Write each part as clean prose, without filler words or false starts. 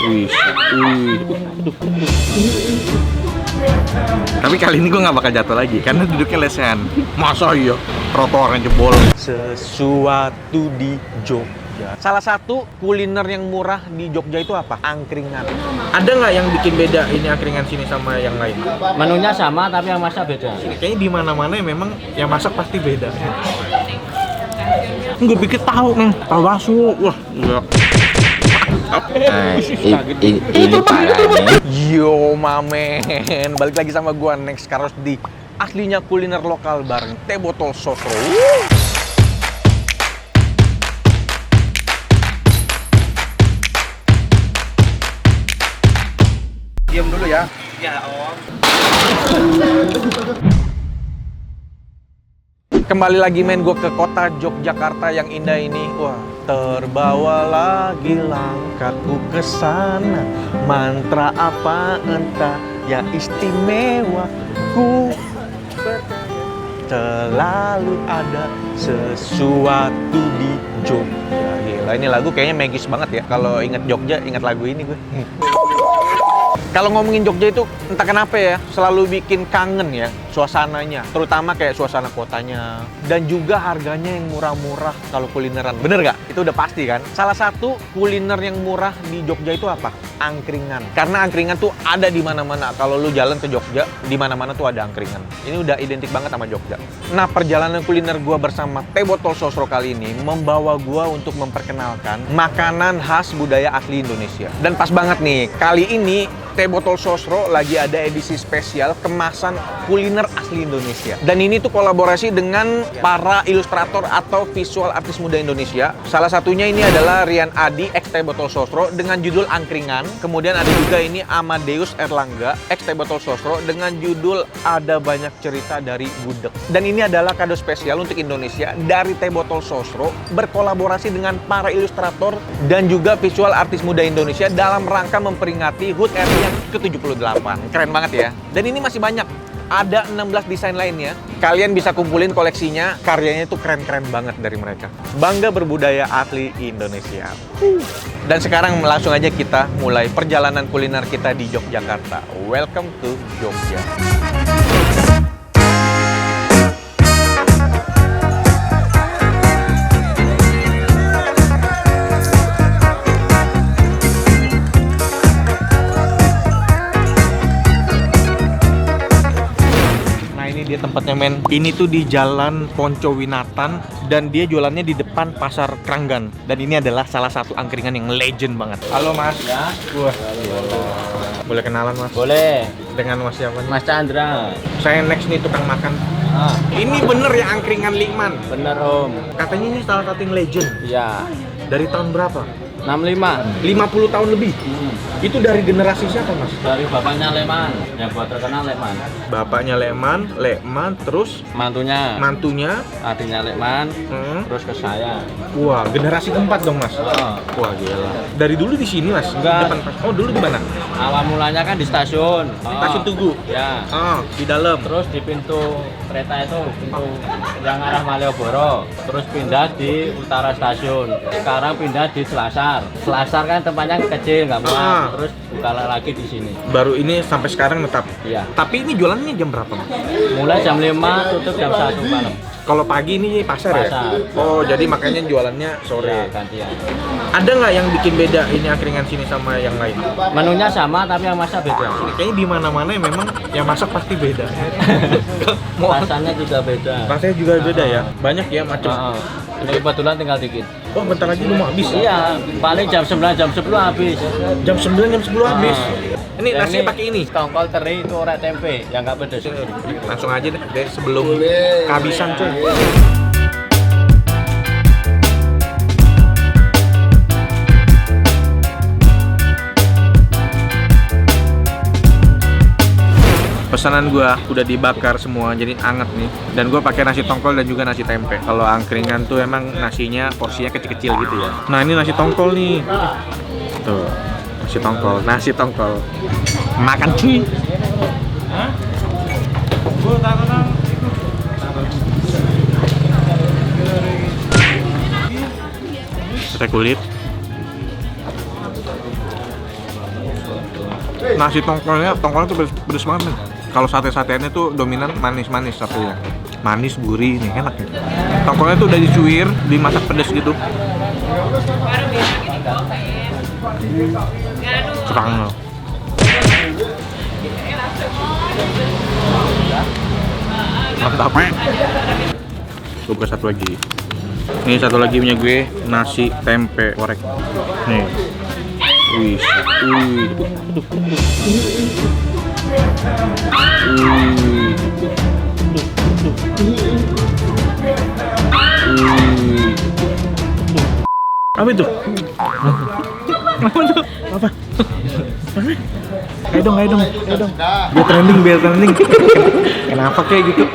Wih, wih. Tapi kali ini gue nggak bakal jatuh lagi karena duduknya lesehan. Masa iya? Trotoarnya jebol. Sesuatu di Jogja. Salah satu kuliner yang murah di Jogja itu apa? Angkringan. Ada nggak yang bikin beda ini angkringan sini sama yang lain? Menunya sama tapi yang masak beda. Kayaknya di mana-mana memang yang masak pasti beda. Gue pikir tahu nih, tahu bakso. Wah, iya. Ini parahnya. Yo mamen, balik lagi sama gua Next Karos di aslinya kuliner lokal bareng Teh Botol Sosro. Diam dulu ya. Ya om. Kembali lagi men gue ke kota Yogyakarta yang indah ini. Wah, terbawa lagi langkahku ke sana. Mantra apa entah yang istimewa ku percaya selalu ada sesuatu di Jogja. Gila, ini lagu kayaknya magis banget ya. Kalau inget Jogja, ingat lagu ini gue. Kalau ngomongin Jogja itu entah kenapa ya selalu bikin kangen ya suasananya, terutama kayak suasana kotanya dan juga harganya yang murah-murah kalau kulineran. Bener nggak? Itu udah pasti kan? Salah satu kuliner yang murah di Jogja itu apa? Angkringan. Karena angkringan tuh ada di mana-mana. Kalau lu jalan ke Jogja, di mana-mana tuh ada angkringan. Ini udah identik banget sama Jogja. Nah, perjalanan kuliner gua bersama Teh Botol Sosro kali ini membawa gua untuk memperkenalkan makanan khas budaya asli Indonesia. Dan pas banget nih, kali ini Teh Botol Sosro lagi ada edisi spesial kemasan kuliner asli Indonesia. Dan ini tuh kolaborasi dengan para ilustrator atau visual artis muda Indonesia. Salah satunya ini adalah Rian Adi, ex Teh Botol Sosro, dengan judul Angkringan. Kemudian ada juga ini Amadeus Erlangga, ex Teh Botol Sosro, dengan judul Ada Banyak Cerita dari Gudeg. Dan ini adalah kado spesial untuk Indonesia dari Teh Botol Sosro berkolaborasi dengan para ilustrator dan juga visual artis muda Indonesia dalam rangka memperingati HUT RI yang ke-78. Keren banget ya. Dan ini masih banyak. Ada 16 desain lainnya. Kalian bisa kumpulin koleksinya. Karyanya itu keren-keren banget dari mereka. Bangga berbudaya asli Indonesia. Dan sekarang langsung aja kita mulai perjalanan kuliner kita di Yogyakarta. Welcome to Jogja. Dia tempatnya men. Ini tuh di Jalan Poncowinatan dan dia jualannya di depan Pasar Kranggan. Dan ini adalah salah satu angkringan yang legend banget. Halo Mas. Ya. Wah. Boleh kenalan Mas? Boleh. Dengan Mas siapa nih? Mas Chandra. Saya Next nih tukang makan. Ah, Ini bener ya angkringan Likman? bener om. Katanya ini salah satu yang legend. Iya. Dari tahun berapa? 65. 50 tahun lebih. Itu dari generasi siapa Mas? Dari bapaknya Leman, yang buat terkenal Leman. Bapaknya Lekman, terus mantunya, adiknya Leman, terus ke saya. Wah, generasi keempat dong Mas. Oh, Wah gila. Dari dulu di sini Mas? Enggak. Depan. Oh dulu di mana? awal mulanya kan di stasiun. Stasiun Tugu. Ya. Oh, di dalam. Terus di pintu kereta itu, pintu yang arah Malioboro. Terus pindah di utara stasiun. Sekarang pindah di Selasar. Selasar kan tempatnya kecil, nggak muat. Terus buka lagi di sini. Baru ini sampai sekarang tetap. Iya. Tapi ini jualannya jam berapa Mas? Mulai jam 5, tutup jam 1 malam. Kalau pagi ini pasar ya? Pasar. Oh, jadi makanya jualannya sore. Ya, gantian. Ada nggak yang bikin beda ini angkringan sini sama yang lain? Menunya sama tapi yang masak beda. Kayaknya di mana-mana memang yang masak pasti beda. Rasanya juga beda. Rasanya juga beda ya. Banyak ya macam. Ini kebetulan tinggal dikit. Oh, bentar lagi lu mau habis ya? Iya, paling jam 9, jam 10 habis. Jam 9, jam 10 habis. Ini Dan nasi pakai ini. Tongkol teri itu orek tempe yang nggak pedes. Langsung aja deh sebelum kehabisan cuy. Pesanan gua udah dibakar semua jadi anget nih, dan gua pakai nasi tongkol dan juga nasi tempe. Kalau angkringan tuh emang nasinya porsinya kecil-kecil gitu ya. Nah ini nasi tongkol nih, tuh nasi tongkol, makan cuy. Sate kulit. Nasi tongkolnya tuh pedes banget nih. Kalau sate-sateannya tuh dominan manis-manis satenya. Manis, gurih, nih enak ya. Tongkolnya tuh udah dicuir, dimasak pedes gitu. Serang. Mantap. Gue buka satu lagi. Ini satu lagi punya gue, nasi tempe korek. Nih. Wih. Apa itu? Apa? Ayo dong. Biar trending. Kenapa kayak gitu?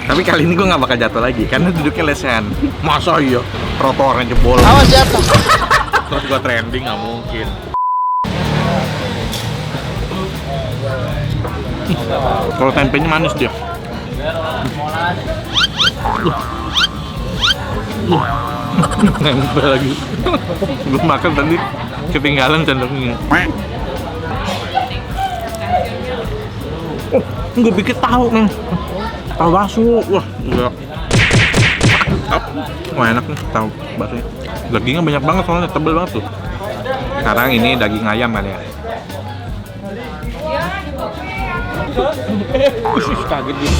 Tapi kali ini gue nggak bakal jatuh lagi karena duduknya lesehan. Masa iya? Trotoarnya jebol. Awas jatuh. Terus gue trending nggak mungkin. Kalau tempenya manis dia. Nempel lagi. Gue makan tadi ketinggalan sendoknya. Gue pikir tahu nih. Tahu bakso. Wah, gila. Wah, enak nih tahu baksonya. Dagingnya banyak banget soalnya tebel banget tuh. Sekarang ini daging ayam kali ya. Kaget dia.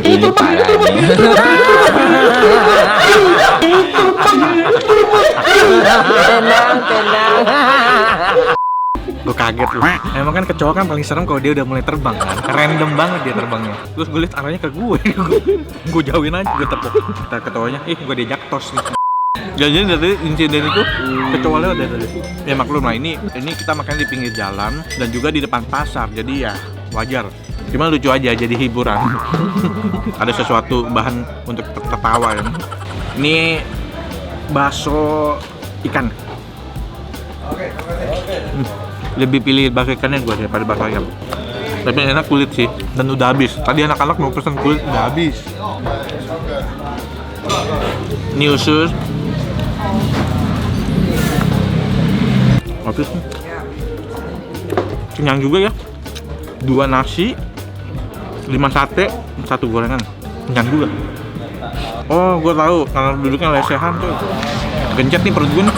Ini parah nih. Tenang. Gue kaget loh. Emang kan kecoa kan paling serem kalau dia udah mulai terbang kan. Random banget dia terbangnya. Terus gue liat arahnya ke gue. Gue jauhin aja, gue tepuk. Kita ketawanya, gue diajak tos nih. Jadi dari insiden itu kecoa lewat dari tadi. Ya maklum lah, ini kita makan di pinggir jalan dan juga di depan pasar. Jadi ya wajar. Cuma lucu aja jadi hiburan. Ada sesuatu bahan untuk tertawa ya. Ini bakso ikan. Lebih pilih bakso ikannya gue daripada bakso ayam. Tapi enak kulit sih dan udah habis. Tadi anak-anak mau pesen kulit udah habis. Ini usus. Habis nih. Kenyang juga ya. 2 nasi, 5 sate, 1 gorengan. Kenyang juga. Oh, gue tahu karena duduknya lesehan tuh. Gencet nih perut gue nih.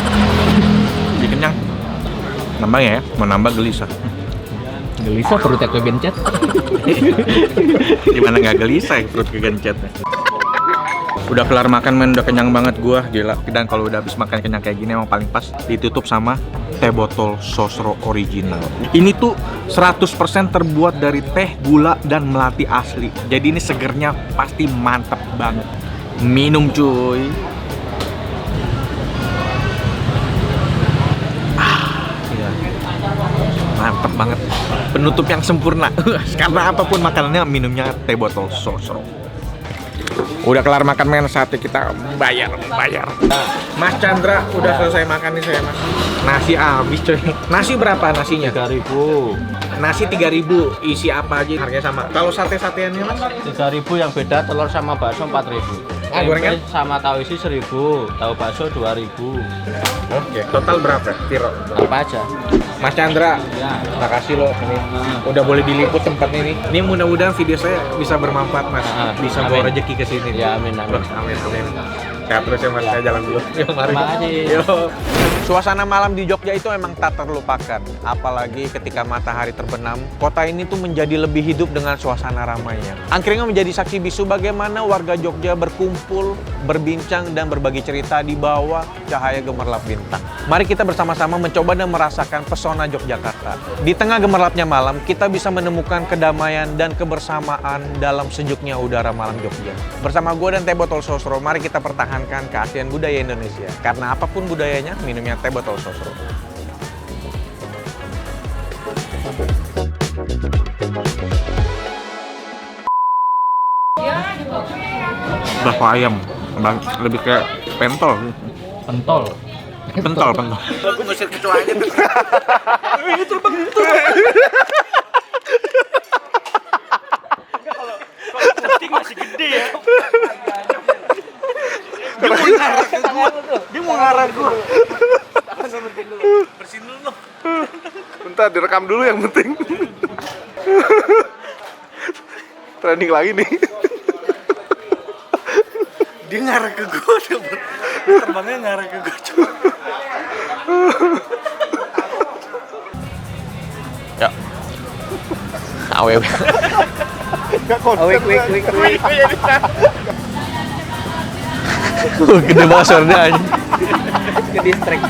Jadi kenyang. Nambah ya, mau nambah gelisah. Gelisah perutnya kegencet. Gimana nggak gelisah ya perut kegencet. Udah kelar makan men, udah kenyang banget gua, gila. Dan kalau udah habis makan kenyang kayak gini emang paling pas ditutup sama teh botol Sosro original. Ini tuh 100% terbuat dari teh, gula, dan melati asli. Jadi ini segernya pasti mantep banget. Minum cuy. Mantep banget, penutup yang sempurna. Karena apapun makanannya, minumnya teh botol Sosro. Udah kelar makan men, saatnya kita bayar. Mas Chandra udah selesai makan nih saya mas. Nasi habis coy. Nasi berapa nasinya? 3.000. Nasi 3.000, isi apa aja harganya sama. Kalau sate-sateannya mas? 3.000 yang beda telur sama bakso 4.000. Gorengan? Sama tahu isi 1.000, tahu bakso 2.000. Oke, total berapa? Piro? Apa aja? Mas Chandra, Ya. makasih loh ini. Udah boleh diliput tempat ini. Ini mudah-mudahan video saya bisa bermanfaat mas. Bisa bawa Amin. rezeki ke sini. Ya, amin. Amin. Sehat terus ya mas, saya jalan dulu. Yuk, mari. Terima kasih. Yuk. Suasana malam di Jogja itu emang tak terlupakan. Apalagi ketika matahari terbenam, kota ini tuh menjadi lebih hidup dengan suasana ramainya. Angkringan menjadi saksi bisu bagaimana warga Jogja berkumpul, berbincang, dan berbagi cerita di bawah cahaya gemerlap bintang. Mari kita bersama-sama mencoba dan merasakan pesona Yogyakarta. Di tengah gemerlapnya malam, kita bisa menemukan kedamaian dan kebersamaan dalam sejuknya udara malam Jogja. Bersama gue dan Teh Botol Sosro, mari kita pertahankan keaslian budaya Indonesia. Karena apapun budayanya, minumnya Teh Botol Sosro. Bakso ayam, lebih kayak pentol. Pentol. Pentol. Aku ngusir kecoa aja tuh. ngarah ke gua. Dia mau ngarah gua. Bersihin dulu. Bentar, direkam dulu yang penting. Trending lagi nih. Dia ngarah ke gua. Dia terbangnya ngarah ke gua. Ya. Awewe. Wik. Gede banget suaranya aja. Ke distrik.